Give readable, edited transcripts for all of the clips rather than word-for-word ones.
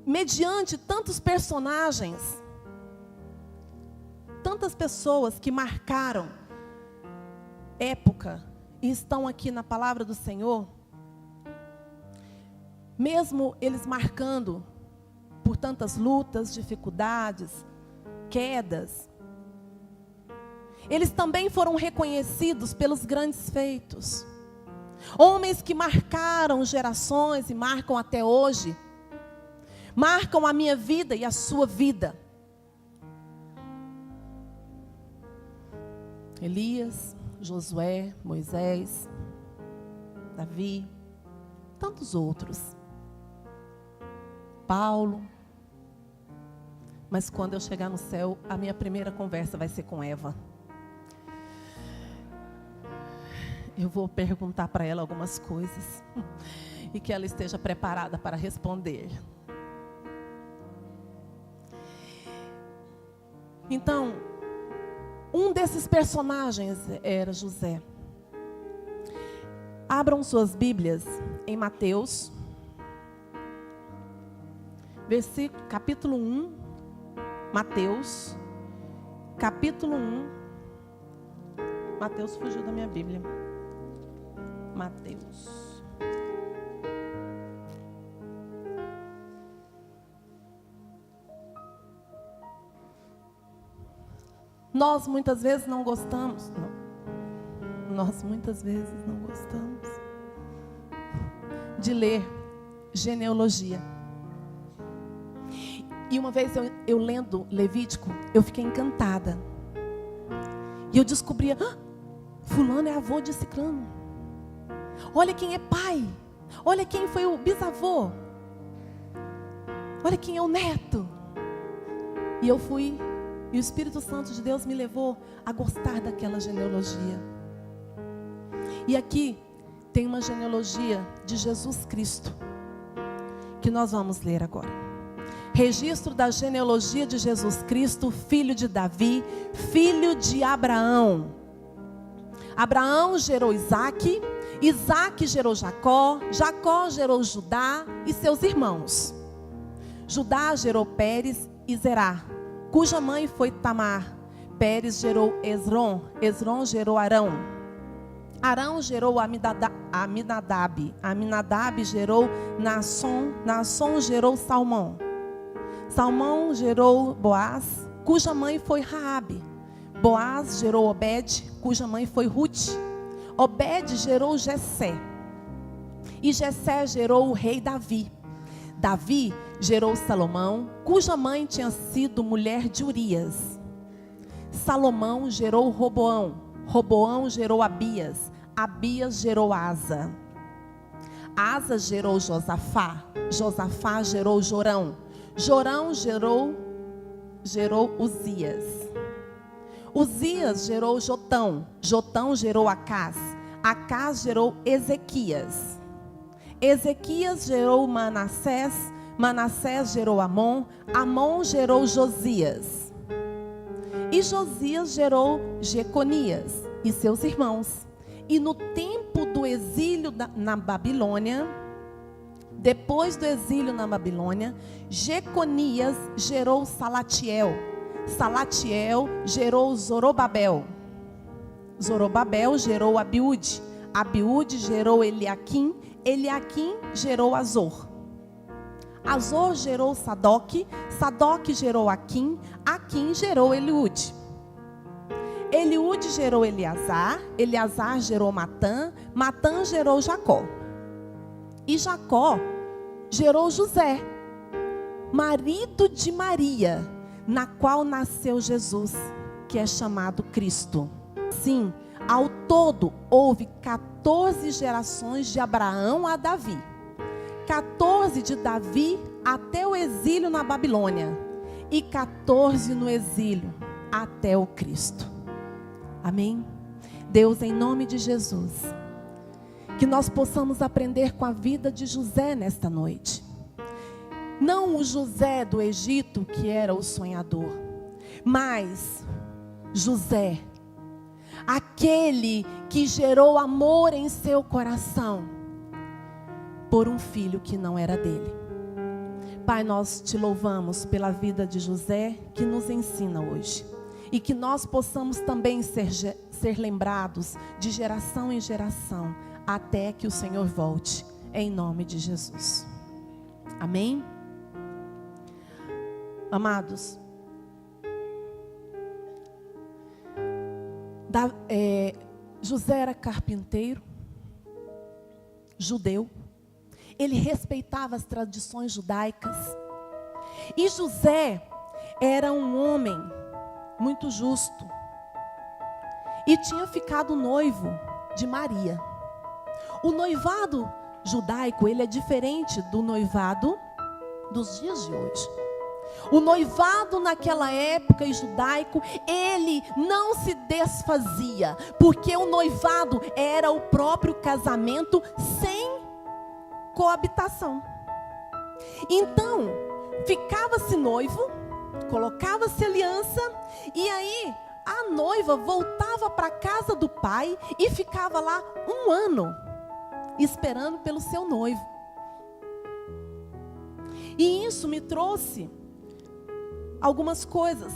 mediante tantos personagens, tantas pessoas que marcaram época e estão aqui na palavra do Senhor, mesmo eles marcando por tantas lutas, dificuldades, quedas, eles também foram reconhecidos pelos grandes feitos. Homens que marcaram gerações e marcam até hoje, marcam a minha vida e a sua vida. Elias, Josué, Moisés, Davi, tantos outros. Paulo. Mas quando eu chegar no céu, a minha primeira conversa vai ser com Eva. Eu vou perguntar para ela algumas coisas e que ela esteja preparada para responder. Então, um desses personagens era José. Abram suas Bíblias em Mateus, capítulo 1, Mateus, capítulo 1. Mateus fugiu da minha Bíblia. Mateus. Nós muitas vezes não gostamos. Nós muitas vezes não gostamos de ler genealogia. E uma vez eu lendo Levítico, eu fiquei encantada. E eu descobria, fulano é avô de ciclano. Olha quem é pai. Olha quem foi o bisavô. Olha quem é o neto. E eu fui, e o Espírito Santo de Deus me levou a gostar daquela genealogia. E aqui tem uma genealogia de Jesus Cristo, que nós vamos ler agora. Registro da genealogia de Jesus Cristo, filho de Davi, filho de Abraão. Abraão gerou Isaque, Isaque gerou Jacó, Jacó gerou Judá e seus irmãos. Judá gerou Pérez e Zerá, cuja mãe foi Tamar. Pérez gerou Esrom, Esrom gerou Arão. Arão gerou Aminadab, Aminadab gerou Naasson, Naasson gerou Salmão. Salmão gerou Boaz, cuja mãe foi Raabe. Boaz gerou Obed, cuja mãe foi Ruth. Obed gerou Jessé. E Jessé gerou o rei Davi. Davi gerou Salomão, cuja mãe tinha sido mulher de Urias. Salomão gerou Roboão. Roboão gerou Abias. Abias gerou Asa. Asa gerou Josafá. Josafá gerou Jorão. Jorão gerou Uzias. Uzias gerou Jotão. Jotão gerou Acás. Acás gerou Ezequias. Ezequias gerou Manassés. Manassés gerou Amon. Amon gerou Josias. E Josias gerou Jeconias e seus irmãos. E no tempo do exílio na Babilônia, depois do exílio na Babilônia, Jeconias gerou Salatiel. Salatiel gerou Zorobabel. Zorobabel gerou Abiúde. Abiúde gerou Eliaquim. Eliaquim gerou Azor. Azor gerou Sadoque. Sadoque gerou Aquim. Aquim gerou Eliúde. Eliúde gerou Eleazar. Eleazar gerou Matã. Matã gerou Jacó. E Jacó gerou José, marido de Maria, na qual nasceu Jesus, que é chamado Cristo. Sim, ao todo houve 14 gerações de Abraão a Davi. 14 de Davi até o exílio na Babilônia. E 14 no exílio até o Cristo. Amém? Deus, em nome de Jesus, que nós possamos aprender com a vida de José nesta noite. Não o José do Egito, que era o sonhador, mas José, aquele que gerou amor em seu coração por um filho que não era dele, Pai, nós te louvamos pela vida de José, que nos ensina hoje. E que nós possamos também ser lembrados de geração em geração, até que o Senhor volte, em nome de Jesus. Amém? Amados, José era carpinteiro, judeu. Ele respeitava as tradições judaicas. E José era um homem muito justo. E tinha ficado noivo de Maria. O noivado judaico, ele é diferente do noivado dos dias de hoje. O noivado naquela época judaico, ele não se desfazia, porque o noivado era o próprio casamento sem coabitação. Então, ficava-se noivo, colocava-se aliança, e aí a noiva voltava para a casa do pai e ficava lá 1 ano, esperando pelo seu noivo. E isso me trouxe algumas coisas.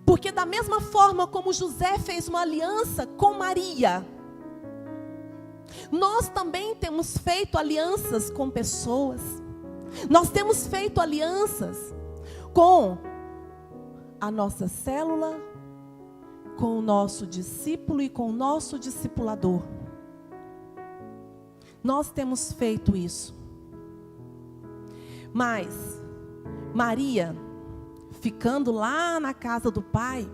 Porque da mesma forma como José fez uma aliança com Maria, nós também temos feito alianças com pessoas. Nós temos feito alianças com a nossa célula, com o nosso discípulo e com o nosso discipulador. Nós temos feito isso. Mas Maria, ficando lá na casa do pai,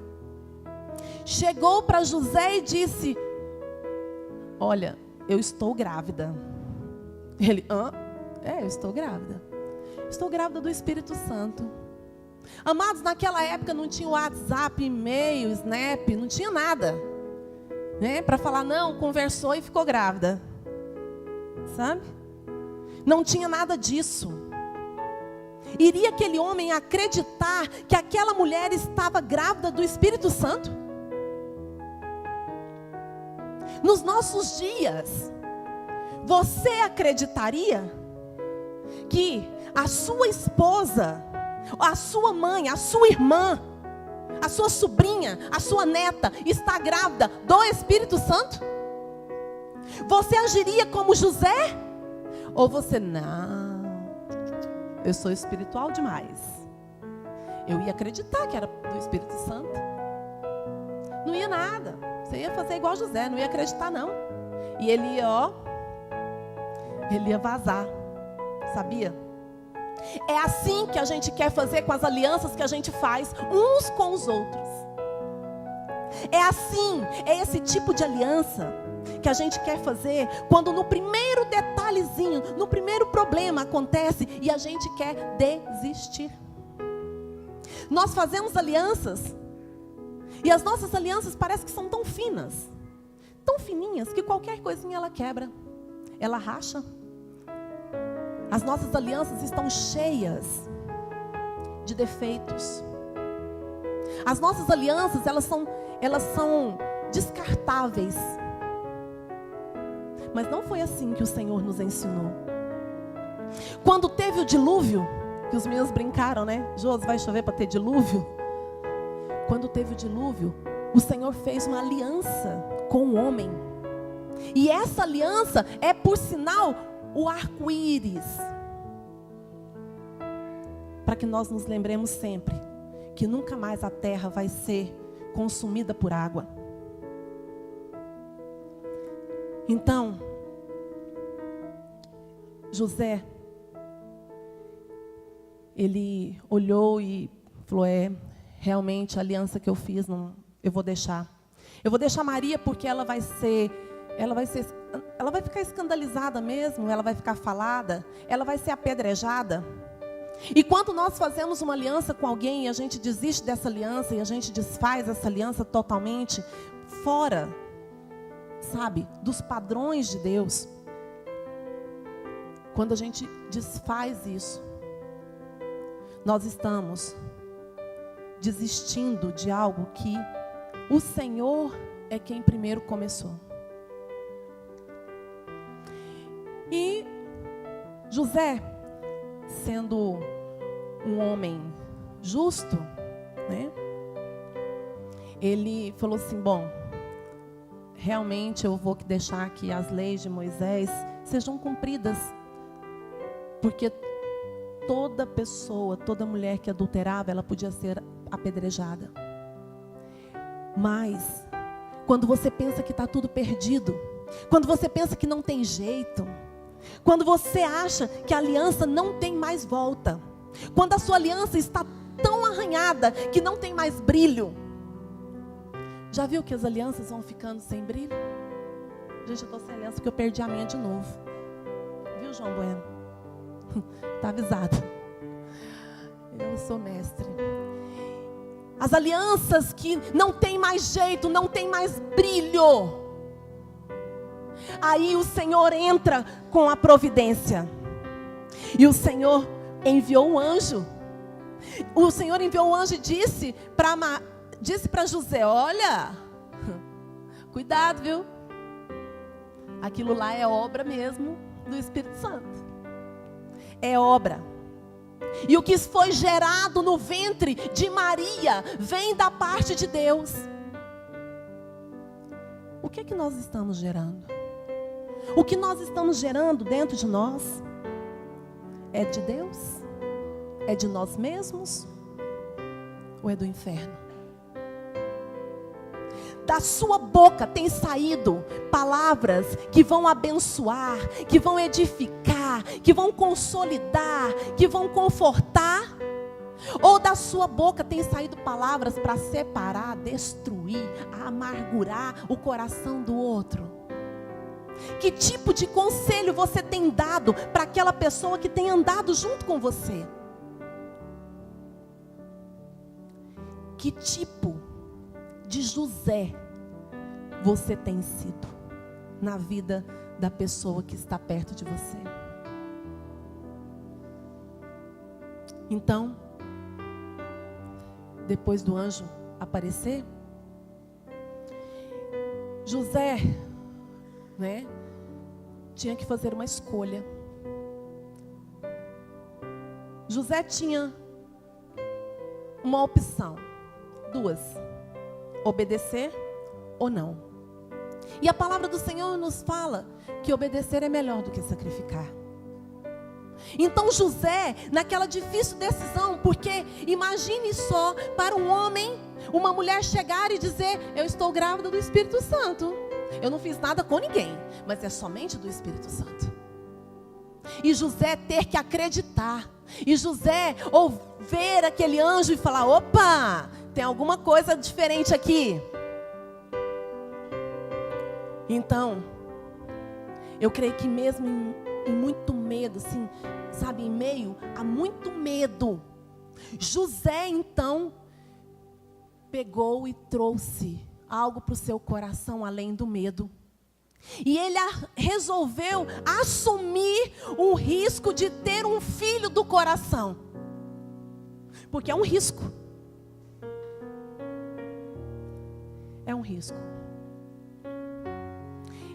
chegou para José e disse: olha, eu estou grávida. Ele, eu estou grávida. Estou grávida do Espírito Santo. Amados, naquela época não tinha WhatsApp, e-mail, Snap, não tinha nada, né? Para falar, não, conversou e ficou grávida. Sabe? Não tinha nada disso. Iria aquele homem acreditar que aquela mulher estava grávida do Espírito Santo? Nos nossos dias, você acreditaria que a sua esposa, a sua mãe, a sua irmã, a sua sobrinha, a sua neta está grávida do Espírito Santo? Você agiria como José? Ou você, não, eu sou espiritual demais, eu ia acreditar que era do Espírito Santo? Não ia nada. Você ia fazer igual José, não ia acreditar não. E ele ia, ele ia vazar, sabia? É assim que a gente quer fazer com as alianças que a gente faz uns com os outros. É assim, é esse tipo de aliança que a gente quer fazer quando no primeiro detalhezinho, no primeiro problema acontece e a gente quer desistir. Nós fazemos alianças e as nossas alianças parecem que são tão finas, tão fininhas, que qualquer coisinha ela quebra, ela racha. As nossas alianças estão cheias de defeitos. As nossas alianças, elas são descartáveis. Mas não foi assim que o Senhor nos ensinou. Quando teve o dilúvio, que os meninos brincaram, né? Josi, vai chover para ter dilúvio? Quando teve o dilúvio, o Senhor fez uma aliança com o homem. E essa aliança é, por sinal, o arco-íris. Para que nós nos lembremos sempre que nunca mais a terra vai ser consumida por água. Então, José, ele olhou e falou, realmente a aliança que eu fiz, não, eu vou deixar. Eu vou deixar Maria porque ela vai ficar escandalizada mesmo, ela vai ficar falada, ela vai ser apedrejada. E quando nós fazemos uma aliança com alguém e a gente desiste dessa aliança e a gente desfaz essa aliança totalmente fora, sabe, dos padrões de Deus, quando a gente desfaz isso, nós estamos desistindo de algo que o Senhor é quem primeiro começou. E José sendo um homem justo, né? Ele falou assim, bom, realmente eu vou deixar que as leis de Moisés sejam cumpridas, porque toda pessoa, toda mulher que adulterava, ela podia ser apedrejada. Mas, quando você pensa que está tudo perdido, quando você pensa que não tem jeito, quando você acha que a aliança não tem mais volta, quando a sua aliança está tão arranhada que não tem mais brilho. Já viu que as alianças vão ficando sem brilho? Gente, eu estou sem aliança porque eu perdi a minha de novo. Viu, João Bueno? Está avisado. Eu sou mestre. As alianças que não tem mais jeito, não tem mais brilho. Aí o Senhor entra com a providência. E o Senhor enviou um anjo. O Senhor enviou um anjo e disse para José, olha, cuidado, viu? Aquilo lá é obra mesmo do Espírito Santo. É obra. E o que foi gerado no ventre de Maria vem da parte de Deus. O que é que nós estamos gerando? O que nós estamos gerando dentro de nós é de Deus? É de nós mesmos? Ou é do inferno? Da sua boca tem saído palavras que vão abençoar, que vão edificar, que vão consolidar, que vão confortar? Ou da sua boca tem saído palavras para separar, destruir, amargurar o coração do outro? Que tipo de conselho você tem dado para aquela pessoa que tem andado junto com você? Que tipo de José você tem sido na vida da pessoa que está perto de você? Então, depois do anjo aparecer, José, né, tinha que fazer uma escolha. José tinha uma opção, duas: obedecer ou não. E a palavra do Senhor nos fala que obedecer é melhor do que sacrificar. Então José, naquela difícil decisão, porque imagine só, para um homem, uma mulher chegar e dizer, eu estou grávida do Espírito Santo. Eu não fiz nada com ninguém, mas é somente do Espírito Santo. E José ter que acreditar. E José ver aquele anjo e falar, opa, tem alguma coisa diferente aqui. Então, eu creio que mesmo em muito medo, assim, sabe, em meio a muito medo, José então pegou e trouxe algo para o seu coração além do medo. E ele resolveu assumir o risco de ter um filho do coração. Porque é um risco. É um risco.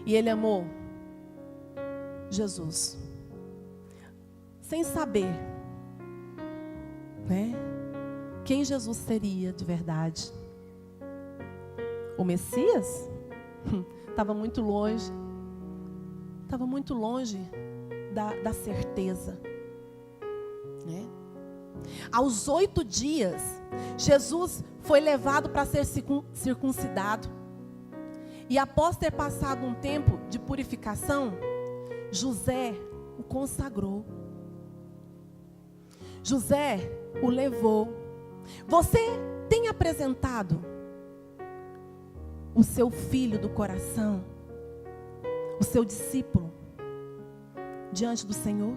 E ele amou Jesus, sem saber, né, quem Jesus seria de verdade. O Messias estava muito longe. Estava muito longe da certeza, né? Aos 8 dias, Jesus foi levado para ser circuncidado. E após ter passado um tempo de purificação, José o consagrou. José o levou. Você tem apresentado o seu filho do coração, o seu discípulo, diante do Senhor?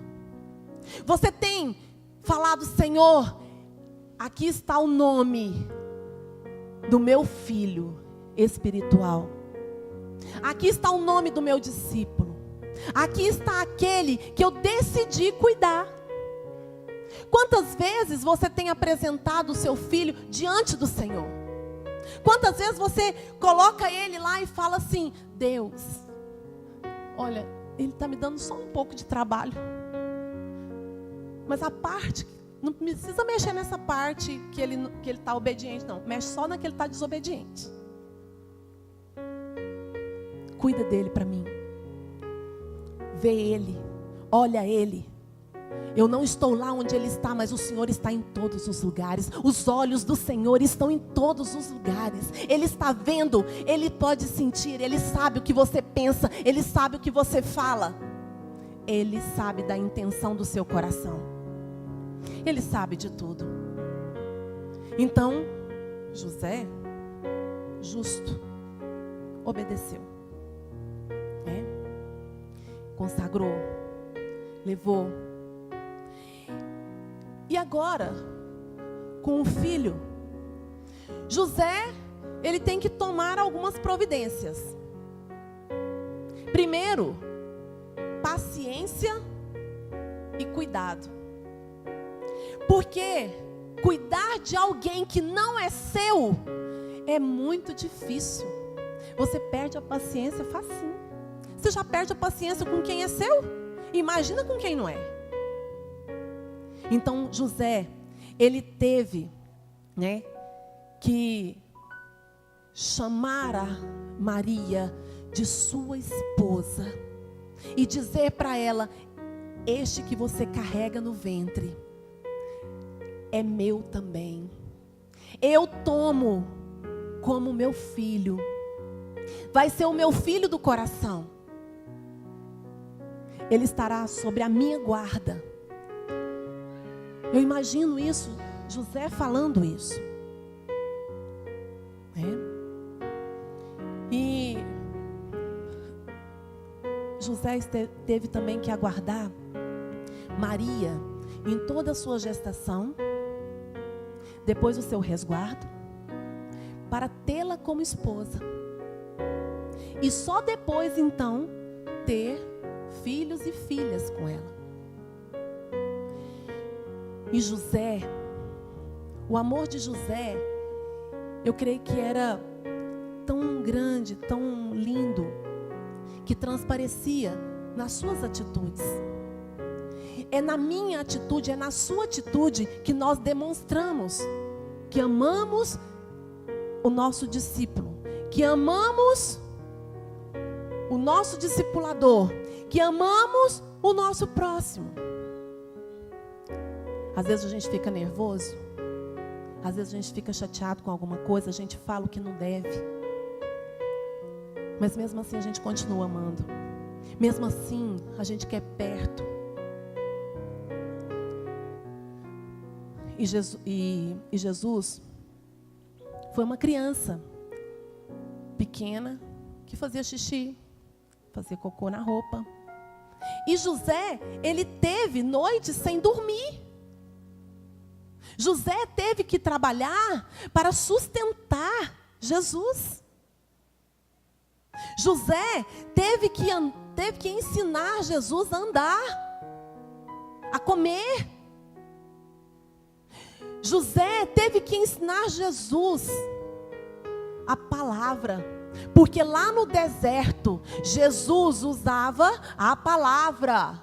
Você tem falado, Senhor, aqui está o nome do meu filho espiritual. Aqui está o nome do meu discípulo. Aqui está aquele que eu decidi cuidar. Quantas vezes você tem apresentado o seu filho diante do Senhor? Quantas vezes você coloca ele lá e fala assim, Deus, olha, ele está me dando só um pouco de trabalho. Mas a parte, não precisa mexer nessa parte que ele está obediente, não. Mexe só na que ele está desobediente. Cuida dele para mim. Vê ele. Olha ele. Eu não estou lá onde ele está, mas o Senhor está em todos os lugares. Os olhos do Senhor estão em todos os lugares. Ele está vendo, ele pode sentir, ele sabe o que você pensa, ele sabe o que você fala. Ele sabe da intenção do seu coração. Ele sabe de tudo. Então, José, justo, obedeceu. Consagrou, levou. E agora, com o filho, José, ele tem que tomar algumas providências. Primeiro, paciência e cuidado. Porque cuidar de alguém que não é seu é muito difícil. Você perde a paciência facinho. Você já perde a paciência com quem é seu? Imagina com quem não é. Então José, ele teve, que chamar a Maria de sua esposa e dizer para ela: este que você carrega no ventre é meu também. Eu tomo como meu filho. Vai ser o meu filho do coração. Ele estará sobre a minha guarda. Eu imagino isso, José falando isso. E José teve também que aguardar Maria em toda a sua gestação, depois do seu resguardo, para tê-la como esposa. E só depois então ter filhos e filhas com ela. E José, o amor de José, eu creio que era tão grande, tão lindo, que transparecia nas suas atitudes. É na minha atitude, é na sua atitude que nós demonstramos que amamos o nosso discípulo, que amamos o nosso discipulador, que amamos o nosso próximo. Às vezes a gente fica nervoso, às vezes a gente fica chateado com alguma coisa, a gente fala o que não deve. Mas mesmo assim a gente continua amando. Mesmo assim a gente quer perto. E Jesus foi uma criança pequena que fazia xixi, fazia cocô na roupa. E José, ele teve noites sem dormir. José teve que trabalhar para sustentar Jesus. José teve que ensinar Jesus a andar, a comer. José teve que ensinar Jesus a palavra, porque lá no deserto, Jesus usava a palavra.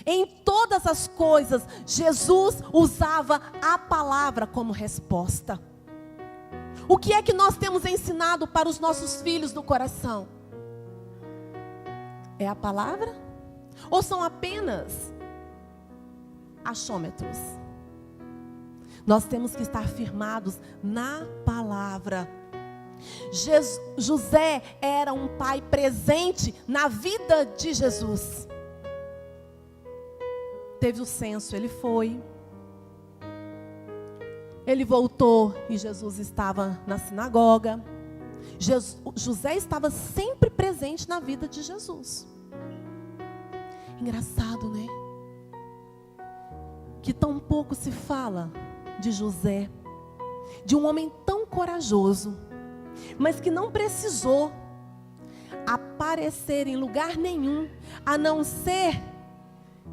Em todas as coisas, Jesus usava a palavra como resposta. O que é que nós temos ensinado para os nossos filhos do coração? É a palavra? Ou são apenas achômetros? Nós temos que estar firmados na palavra. José era um pai presente na vida de Jesus. Teve o censo, ele foi. Ele voltou e Jesus estava na sinagoga. José estava sempre presente na vida de Jesus. Engraçado, né? Que tão pouco se fala de José, de um homem tão corajoso, mas que não precisou aparecer em lugar nenhum, a não ser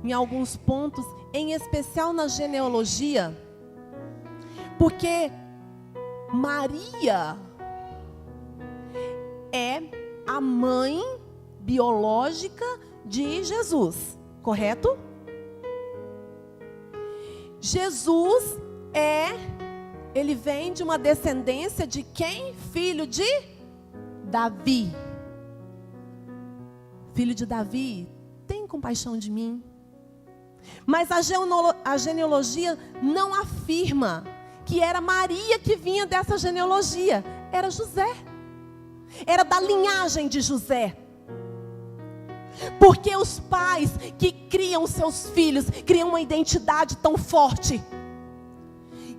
em alguns pontos, em especial na genealogia, porque Maria é a mãe biológica de Jesus, correto? Jesus ele vem de uma descendência de quem? Filho de Davi. Filho de Davi, tem compaixão de mim. Mas a genealogia não afirma que era Maria que vinha dessa genealogia. Era José. Era da linhagem de José. Porque os pais que criam seus filhos criam uma identidade tão forte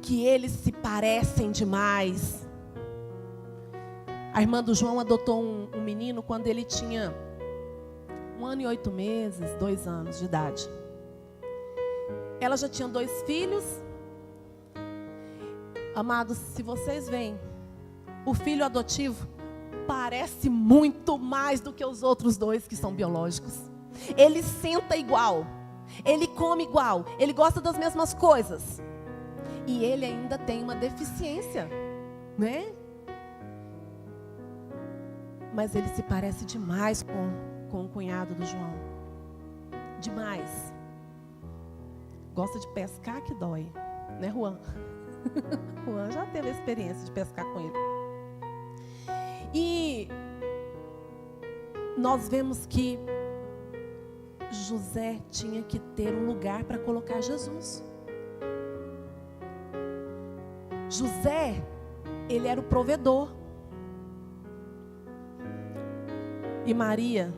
que eles se parecem demais. A irmã do João adotou um menino quando ele tinha 1 ano e 8 meses, 2 anos de idade. Ela já tinha 2 filhos. Amados, se vocês veem, o filho adotivo parece muito mais do que os outros 2 que são biológicos. Ele senta igual, ele come igual, ele gosta das mesmas coisas. E ele ainda tem uma deficiência, né? Mas ele se parece demais com o cunhado do João. Demais. Gosta de pescar que dói, né, Juan? Juan já teve a experiência de pescar com ele. E nós vemos que José tinha que ter um lugar para colocar Jesus. José, ele era o provedor. E Maria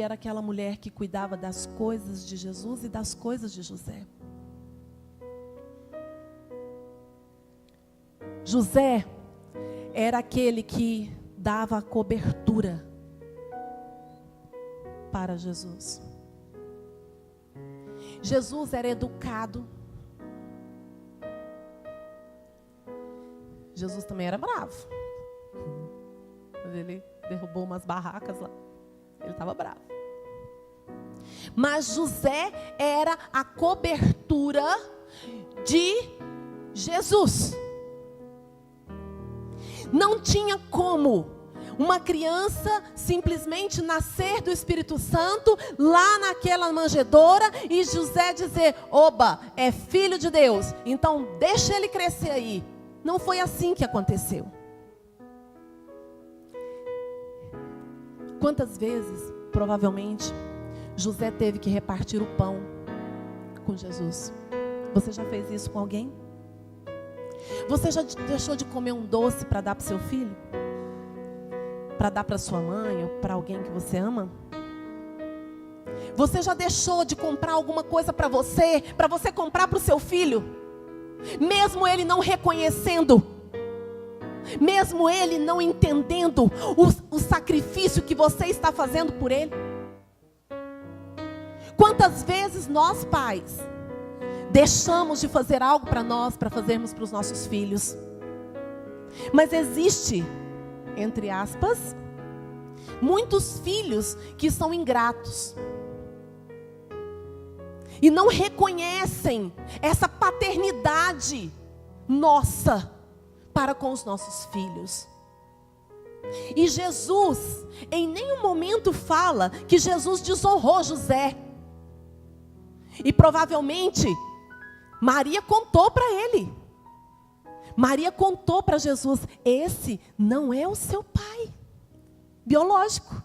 era aquela mulher que cuidava das coisas de Jesus e das coisas de José. José era aquele que dava a cobertura para Jesus. Jesus era educado. Jesus também era bravo. Quando ele derrubou umas barracas lá, ele estava bravo. Mas José era a cobertura de Jesus. Não tinha como uma criança simplesmente nascer do Espírito Santo lá naquela manjedoura e José dizer: oba, é filho de Deus, então deixa ele crescer aí. Não foi assim que aconteceu. Quantas vezes, provavelmente, José teve que repartir o pão com Jesus? Você já fez isso com alguém? Você já deixou de comer um doce para dar para o seu filho? Para dar para sua mãe ou para alguém que você ama? Você já deixou de comprar alguma coisa para você comprar para o seu filho? Mesmo ele não reconhecendo, mesmo ele não entendendo o sacrifício que você está fazendo por ele? Quantas vezes nós, pais, deixamos de fazer algo para nós, para fazermos para os nossos filhos? Mas existe, entre aspas, muitos filhos que são ingratos e não reconhecem essa paternidade nossa para com os nossos filhos. E Jesus, em nenhum momento fala que Jesus desonrou José. E provavelmente Maria contou para ele. Maria contou para Jesus: esse não é o seu pai biológico.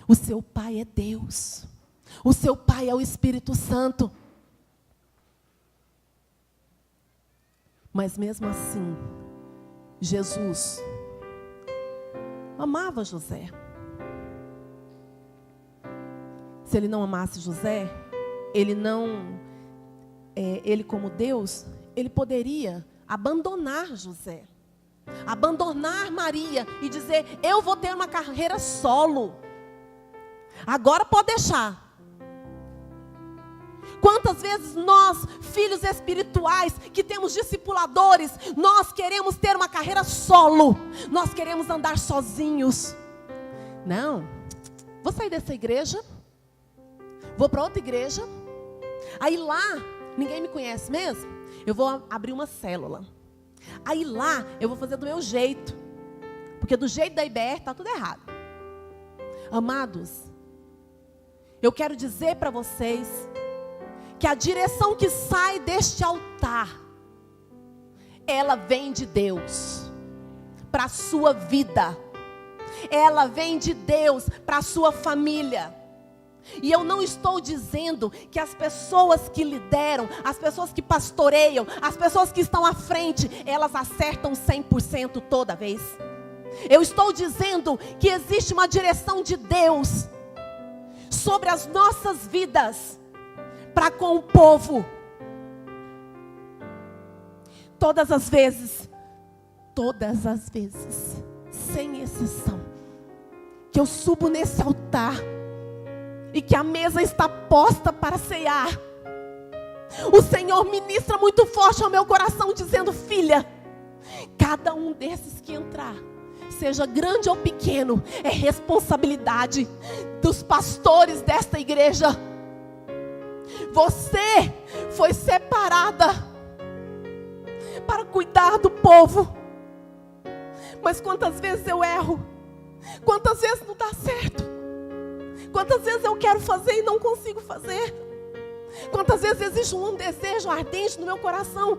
O seu pai é Deus. O seu pai é o Espírito Santo. Mas mesmo assim, Jesus amava José. Se ele não amasse José, ele como Deus, ele poderia abandonar José, abandonar Maria e dizer: eu vou ter uma carreira solo. Agora pode deixar. Quantas vezes nós, filhos espirituais, que temos discipuladores, nós queremos ter uma carreira solo. Nós queremos andar sozinhos. Não, vou sair dessa igreja, vou para outra igreja. Aí lá, ninguém me conhece mesmo, eu vou abrir uma célula. Aí lá, eu vou fazer do meu jeito. Porque do jeito da IBR está tudo errado. Amados, eu quero dizer para vocês que a direção que sai deste altar, ela vem de Deus para a sua vida. Ela vem de Deus para a sua família. E eu não estou dizendo que as pessoas que lideram, as pessoas que pastoreiam, as pessoas que estão à frente, elas acertam 100% toda vez. Eu estou dizendo que existe uma direção de Deus sobre as nossas vidas para com o povo. Todas as vezes, sem exceção, que eu subo nesse altar e que a mesa está posta para ceiar, o Senhor ministra muito forte ao meu coração, dizendo: filha, cada um desses que entrar, seja grande ou pequeno, é responsabilidade dos pastores desta igreja. Você foi separada para cuidar do povo. Mas quantas vezes eu erro? Quantas vezes não dá certo? Quantas vezes eu quero fazer e não consigo fazer? Quantas vezes existe um desejo ardente no meu coração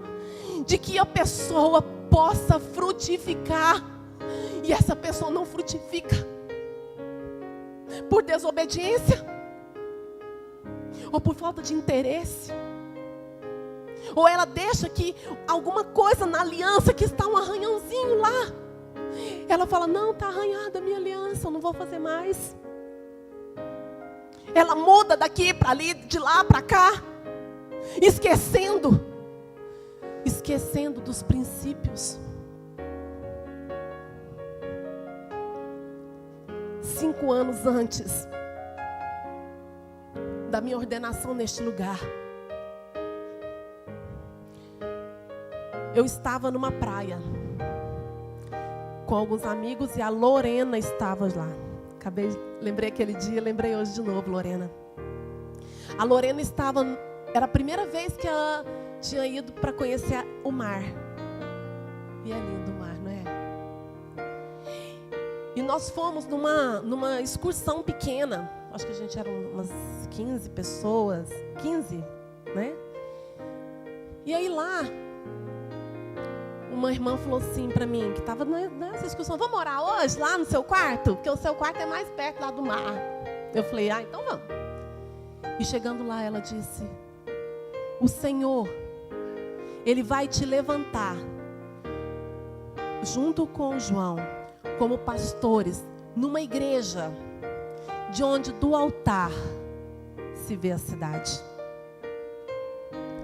de que a pessoa possa frutificar, e essa pessoa não frutifica por desobediência, ou por falta de interesse, ou ela deixa que alguma coisa na aliança, que está um arranhãozinho lá, ela fala: não, está arranhada a minha aliança, eu não vou fazer mais. Ela muda daqui para ali, de lá para cá, esquecendo dos princípios. 5 anos antes da minha ordenação neste lugar, eu estava numa praia com alguns amigos e a Lorena estava lá. Lembrei aquele dia, lembrei hoje de novo, Lorena. A Lorena era a primeira vez que ela tinha ido para conhecer o mar. E é lindo o mar, não é? E nós fomos numa excursão pequena. Acho que a gente era umas 15 pessoas. 15, né? E aí lá, uma irmã falou assim para mim, que estava nessa excursão: vamos orar hoje lá no seu quarto? Porque o seu quarto é mais perto lá do mar. Eu falei: então vamos. E chegando lá, ela disse: o Senhor, Ele vai te levantar junto com o João como pastores numa igreja de onde do altar se vê a cidade.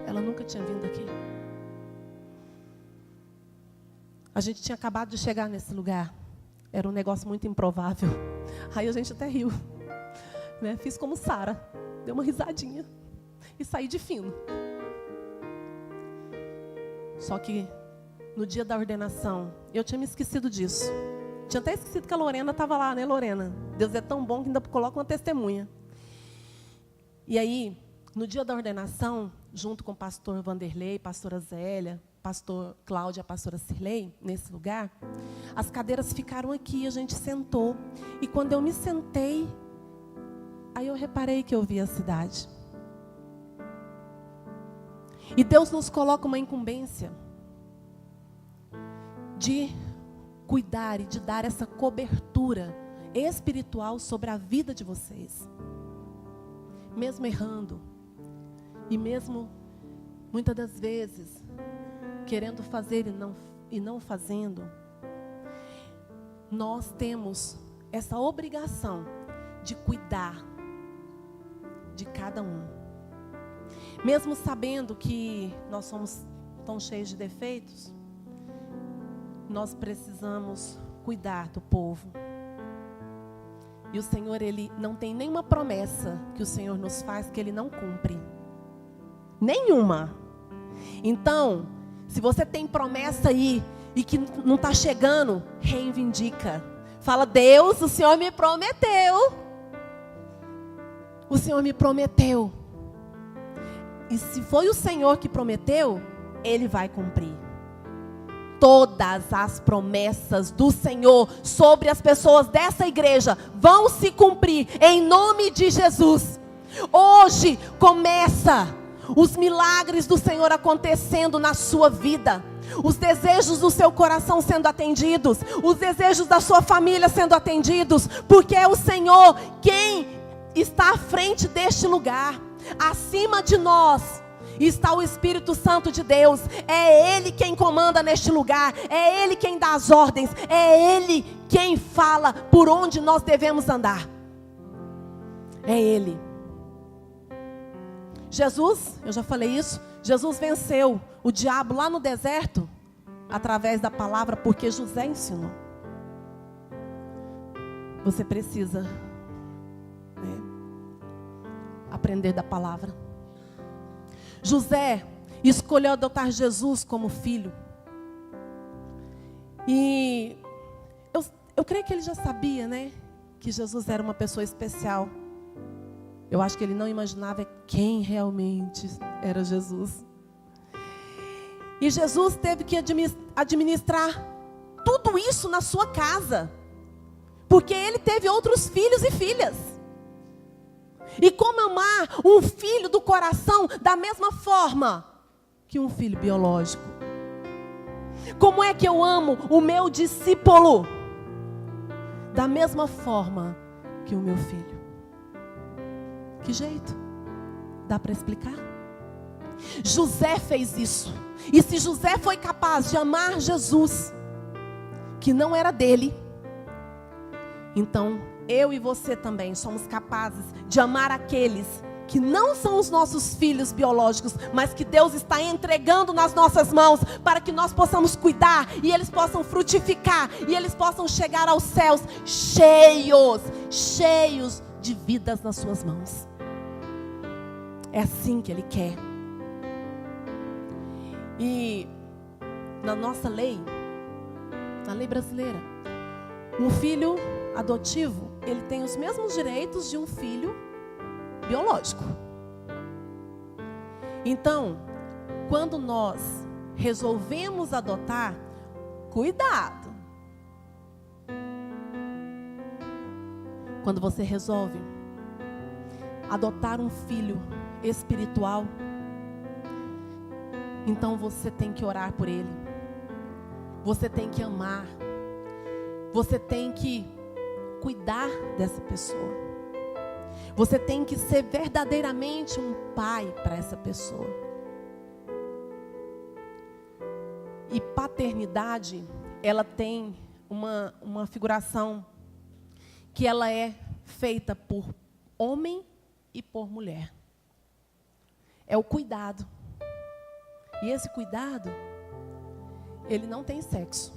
Ela nunca tinha vindo aqui. A gente tinha acabado de chegar nesse lugar. Era um negócio muito improvável. Aí a gente até riu, né? Fiz como Sara, dei uma risadinha e saí de fino. Só que no dia da ordenação, eu tinha me esquecido disso. Tinha até esquecido que a Lorena estava lá, né, Lorena? Deus é tão bom que ainda coloca uma testemunha. E aí, no dia da ordenação, junto com o pastor Vanderlei, pastora Zélia, pastor Cláudia, a pastora Cirlei, nesse lugar, as cadeiras ficaram aqui, a gente sentou. E quando eu me sentei, aí eu reparei que eu vi a cidade. E Deus nos coloca uma incumbência de cuidar e de dar essa cobertura espiritual sobre a vida de vocês. Mesmo errando, e mesmo, muitas das vezes, querendo fazer e não fazendo, nós temos essa obrigação de cuidar de cada um. Mesmo sabendo que nós somos tão cheios de defeitos, nós precisamos cuidar do povo. E o Senhor, Ele não tem nenhuma promessa que o Senhor nos faz que Ele não cumpre. Nenhuma. Então, se você tem promessa aí e que não está chegando, reivindica. Fala: Deus, o Senhor me prometeu. O Senhor me prometeu. E se foi o Senhor que prometeu, Ele vai cumprir. Todas as promessas do Senhor sobre as pessoas dessa igreja vão se cumprir em nome de Jesus. Hoje começa os milagres do Senhor acontecendo na sua vida, os desejos do seu coração sendo atendidos, os desejos da sua família sendo atendidos, porque é o Senhor quem está à frente deste lugar. Acima de nós está o Espírito Santo de Deus. É Ele quem comanda neste lugar, é Ele quem dá as ordens, é Ele quem fala por onde nós devemos andar. É Ele. Jesus, eu já falei isso, Jesus venceu o diabo lá no deserto através da palavra, porque José ensinou. Você precisa, aprender da palavra. José escolheu adotar Jesus como filho. E eu creio que ele já sabia, que Jesus era uma pessoa especial. Eu acho que ele não imaginava quem realmente era Jesus. E Jesus teve que administrar tudo isso na sua casa, porque ele teve outros filhos e filhas. E como amar um filho do coração da mesma forma que um filho biológico? Como é que eu amo o meu discípulo da mesma forma que o meu filho? Que jeito? Dá para explicar? José fez isso. E se José foi capaz de amar Jesus, que não era dele, então eu e você também somos capazes de amar aqueles que não são os nossos filhos biológicos, mas que Deus está entregando nas nossas mãos, para que nós possamos cuidar, e eles possam frutificar, e eles possam chegar aos céus cheios de vidas nas suas mãos. É assim que Ele quer. E na nossa lei, na lei brasileira, um filho adotivo, ele tem os mesmos direitos de um filho biológico. Então, quando nós resolvemos adotar, cuidado. Quando você resolve adotar um filho espiritual, então você tem que orar por ele. Você tem que amar. Você tem que cuidar dessa pessoa. Você tem que ser verdadeiramente um pai para essa pessoa. E paternidade, ela tem uma figuração que ela é feita por homem e por mulher. É o cuidado. E esse cuidado, ele não tem sexo.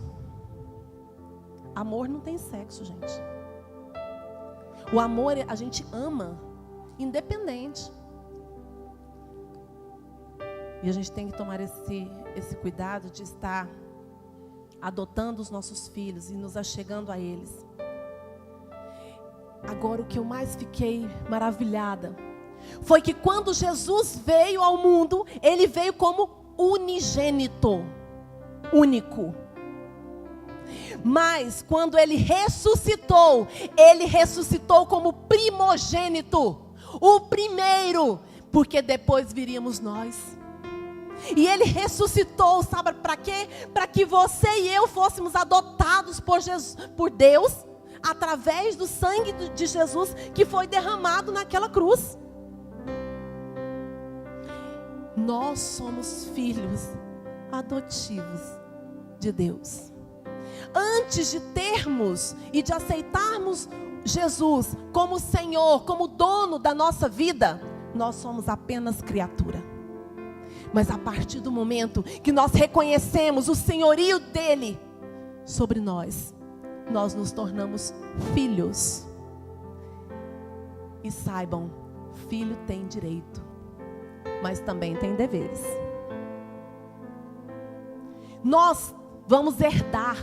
Amor não tem sexo, gente. O amor, a gente ama, independente. E a gente tem que tomar esse cuidado de estar adotando os nossos filhos e nos achegando a eles. Agora, o que eu mais fiquei maravilhada foi que quando Jesus veio ao mundo, Ele veio como unigênito, único. Mas quando Ele ressuscitou como primogênito, o primeiro, porque depois viríamos nós. E Ele ressuscitou, sabe para quê? Para que você e eu fôssemos adotados por Deus, através do sangue de Jesus que foi derramado naquela cruz. Nós somos filhos adotivos de Deus. Antes de termos e de aceitarmos Jesus como Senhor, como dono da nossa vida, nós somos apenas criatura. Mas a partir do momento que nós reconhecemos o senhorio dele sobre nós, nós nos tornamos filhos. E saibam, filho tem direito, mas também tem deveres. Nós vamos herdar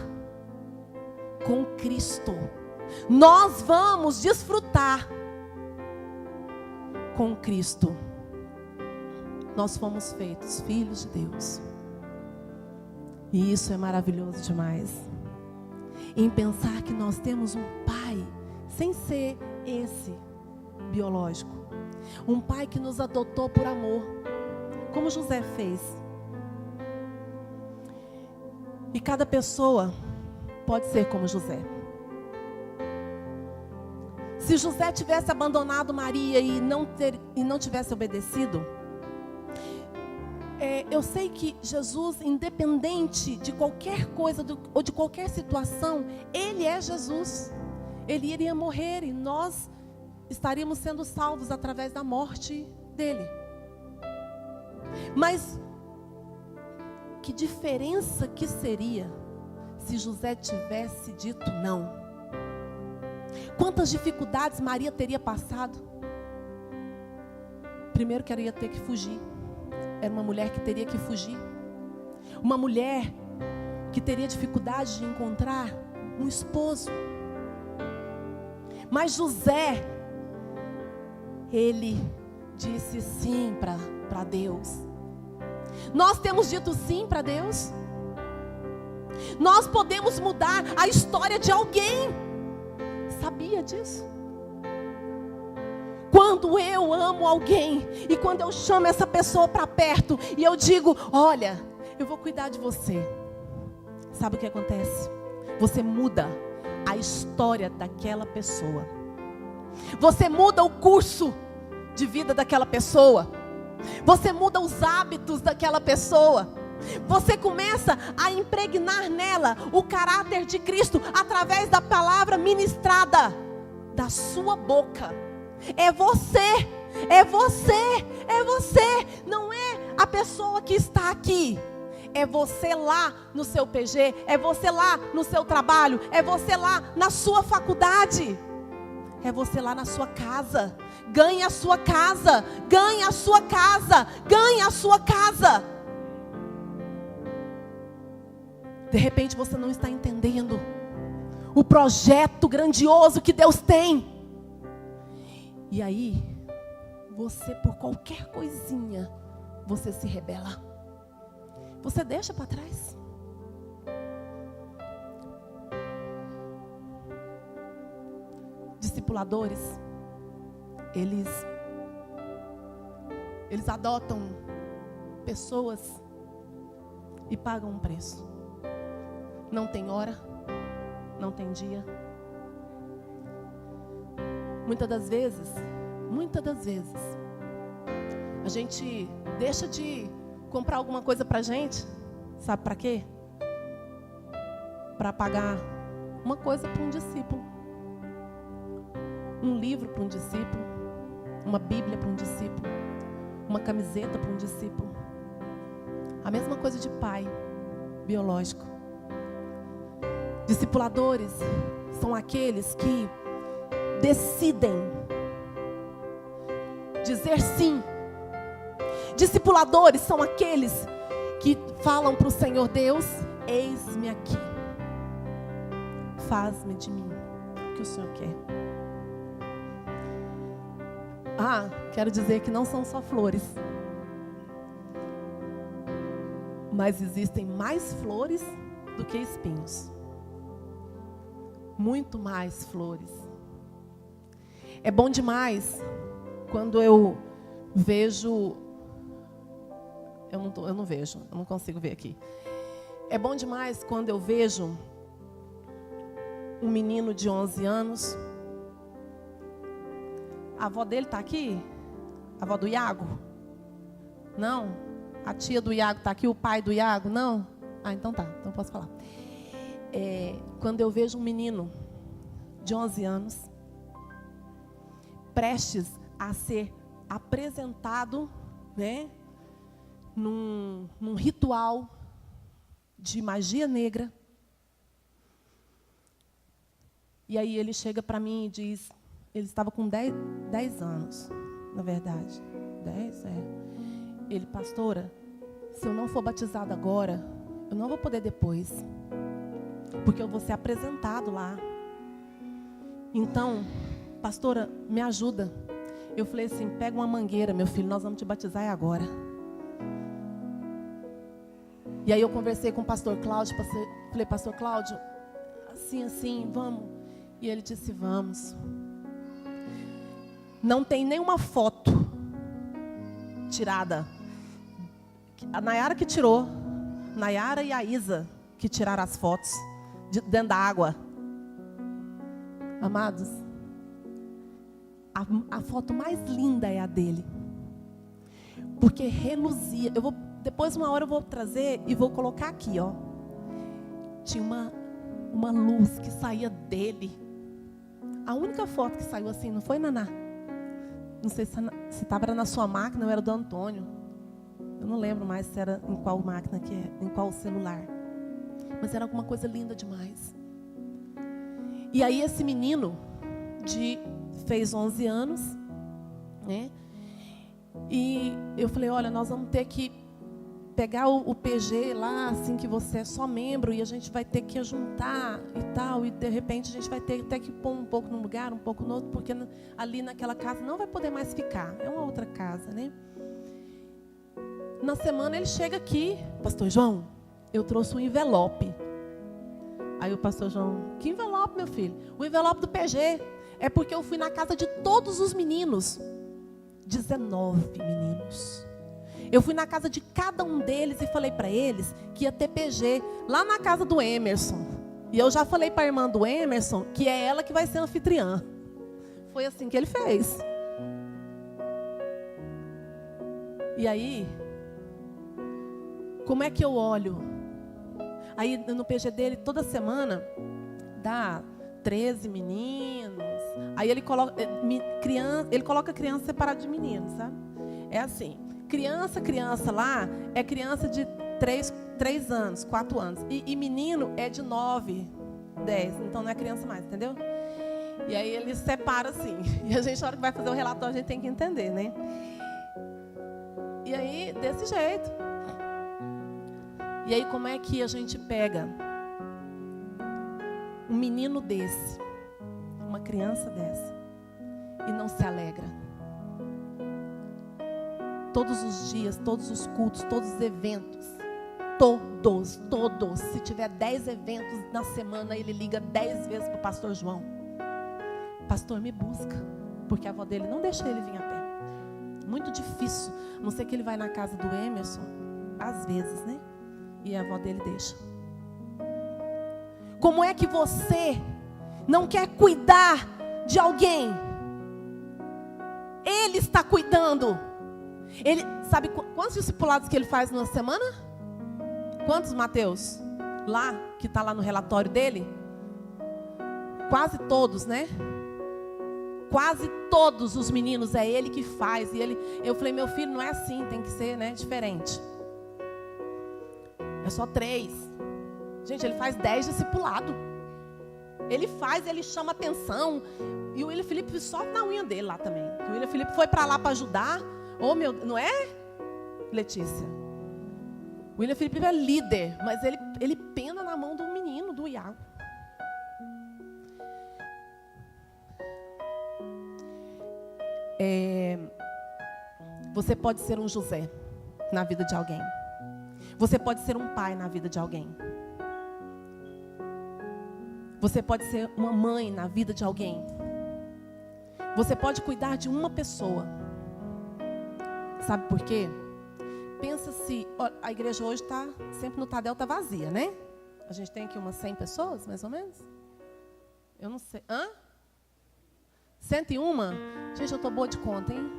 com Cristo. Nós vamos desfrutar com Cristo. Nós fomos feitos filhos de Deus. E isso é maravilhoso demais. Em pensar que nós temos um pai, sem ser esse biológico. Um pai que nos adotou por amor. como José fez. E cada pessoa pode ser como José. Se José tivesse abandonado Maria e não tivesse obedecido, eu sei que Jesus, independente de qualquer coisa ou de qualquer situação, Ele é Jesus. Ele iria morrer e nós estaríamos sendo salvos através da morte dele. Mas que diferença que seria se José tivesse dito não? Quantas dificuldades Maria teria passado? Primeiro que ela ia ter que fugir. Era uma mulher que teria que fugir. Uma mulher que teria dificuldade de encontrar um esposo. Mas José, ele disse sim para Deus. Nós temos dito sim para Deus. Nós podemos mudar a história de alguém. Sabia disso? Quando eu amo alguém e quando eu chamo essa pessoa para perto e eu digo, olha, eu vou cuidar de você. Sabe o que acontece? Você muda a história daquela pessoa. Você muda o curso de vida daquela pessoa. Você muda os hábitos daquela pessoa. Você começa a impregnar nela o caráter de Cristo através da palavra ministrada da sua boca. É você, é você, é você. Não é a pessoa que está aqui. É você lá no seu PG, é você lá no seu trabalho, é você lá na sua faculdade, é você lá na sua casa. Ganhe a sua casa, ganhe a sua casa, ganhe a sua casa. De repente você não está entendendo o projeto grandioso que Deus tem. E aí, você por qualquer coisinha, você se rebela. Você deixa para trás. Discipuladores, eles adotam pessoas e pagam um preço. Não tem hora, não tem dia. Muitas das vezes, a gente deixa de comprar alguma coisa pra gente, sabe para quê? Para pagar uma coisa para um discípulo. Um livro para um discípulo, uma Bíblia para um discípulo, uma camiseta para um discípulo. A mesma coisa de pai biológico. Discipuladores são aqueles que decidem dizer sim. Discipuladores são aqueles que falam para o Senhor: Deus, eis-me aqui. Faz-me de mim o que o Senhor quer. Quero dizer que não são só flores. Mas existem mais flores do que espinhos. Muito mais flores. É bom demais quando eu vejo... Eu não vejo, eu não consigo ver aqui. É bom demais quando eu vejo um menino de 11 anos. A avó dele está aqui? A avó do Iago? Não? A tia do Iago está aqui? O pai do Iago? Não? Então tá, então posso falar. Quando eu vejo um menino de 11 anos prestes a ser apresentado, né, num ritual de magia negra. E aí ele chega para mim e diz... Ele estava com 10 anos, na verdade. 10, Ele, pastora, se eu não for batizado agora, eu não vou poder depois. Porque eu vou ser apresentado lá. Então, pastora, me ajuda. Eu falei assim, pega uma mangueira, meu filho, nós vamos te batizar agora. E aí eu conversei com o pastor Cláudio, falei, pastor Cláudio, assim, vamos. E ele disse, vamos. Não tem nenhuma foto tirada A Nayara que tirou. Nayara e a Isa que tiraram as fotos dentro da água. Amados, a foto mais linda é a dele. Porque reluzia. Depois, uma hora, eu vou trazer e vou colocar aqui, ó. Tinha uma luz que saía dele. A única foto que saiu assim, não foi, Naná? Não sei se estava na sua máquina ou era do Antônio. Eu não lembro mais se era em qual máquina que é, em qual celular. Mas era alguma coisa linda demais. E aí esse menino fez 11 anos, né? E eu falei, olha, nós vamos ter que pegar o PG lá, assim que você é só membro, e a gente vai ter que juntar e tal, e de repente a gente vai ter até que pôr um pouco num lugar, um pouco no outro, porque ali naquela casa não vai poder mais ficar, é uma outra casa, né? Na semana ele chega aqui, pastor João, eu trouxe um envelope. Aí o pastor João, que envelope, meu filho? O envelope do PG. É porque eu fui na casa de todos os meninos. 19 meninos. Eu fui na casa de cada um deles e falei para eles que ia ter PG lá na casa do Emerson. E eu já falei para a irmã do Emerson que é ela que vai ser anfitriã. Foi assim que ele fez. E aí, como é que eu olho? Aí no PG dele, toda semana, dá 13 meninos. Aí ele coloca criança separada de meninos, sabe? É assim, criança lá é criança de 3 anos, 4 anos. E menino é de 9, 10. Então não é criança mais, entendeu? E aí ele separa assim. E a gente, na hora que vai fazer o relatório, a gente tem que entender, né? E aí, desse jeito. E aí, como é que a gente pega um menino desse, uma criança dessa, e não se alegra? Todos os dias, todos os cultos, todos os eventos, todos. Se tiver 10 eventos na semana, ele liga 10 vezes para o pastor João. Pastor, me busca, porque a avó dele não deixa ele vir a pé. Muito difícil, a não ser que ele vai na casa do Emerson, às vezes, né? E a avó dele deixa. Como é que você não quer cuidar de alguém? Ele está cuidando. Ele sabe quantos discipulados que ele faz numa semana? Quantos, Mateus? Lá, que está lá no relatório dele? Quase todos, né? Quase todos os meninos é ele que faz. E eu falei, meu filho, não é assim, tem que ser, né, diferente. É só 3. Gente, ele faz 10 discipulados. Ele chama atenção. E o William Felipe só na unha dele lá também. O William Felipe foi para lá para ajudar. Oh, meu, não é, Letícia? O William Felipe é líder, mas ele pena na mão do menino, do Iago. Você pode ser um José na vida de alguém. Você pode ser um pai na vida de alguém. Você pode ser uma mãe na vida de alguém. Você pode cuidar de uma pessoa. Sabe por quê? Pensa se... Ó, a igreja hoje está, sempre no Tadel está vazia, né? A gente tem aqui umas 100 pessoas, mais ou menos. Eu não sei. 101? Gente, eu estou boa de conta, hein?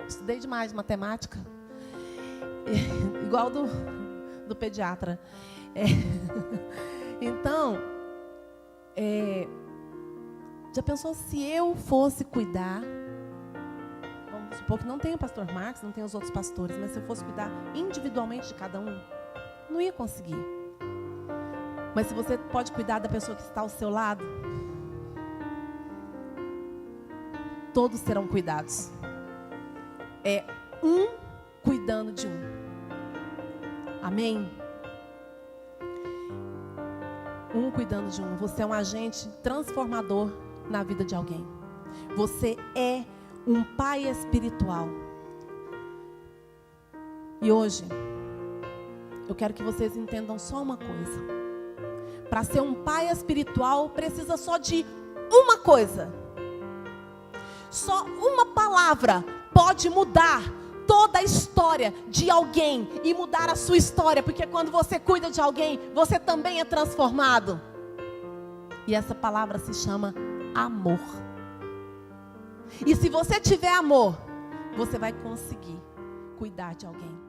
Estudei demais matemática. Igual do pediatra. Então, já pensou se eu fosse cuidar? Vamos supor que não tem o pastor Marcos, não tem os outros pastores, mas se eu fosse cuidar individualmente de cada um, não ia conseguir. Mas se você pode cuidar da pessoa que está ao seu lado, todos serão cuidados. É um cuidando de um. Amém? Um cuidando de um. Você é um agente transformador na vida de alguém. Você é um pai espiritual. E hoje, eu quero que vocês entendam só uma coisa. Para ser um pai espiritual, precisa só de uma coisa. Só uma palavra pode mudar toda a história de alguém e mudar a sua história, porque quando você cuida de alguém, você também é transformado. E essa palavra se chama amor. E se você tiver amor, você vai conseguir cuidar de alguém.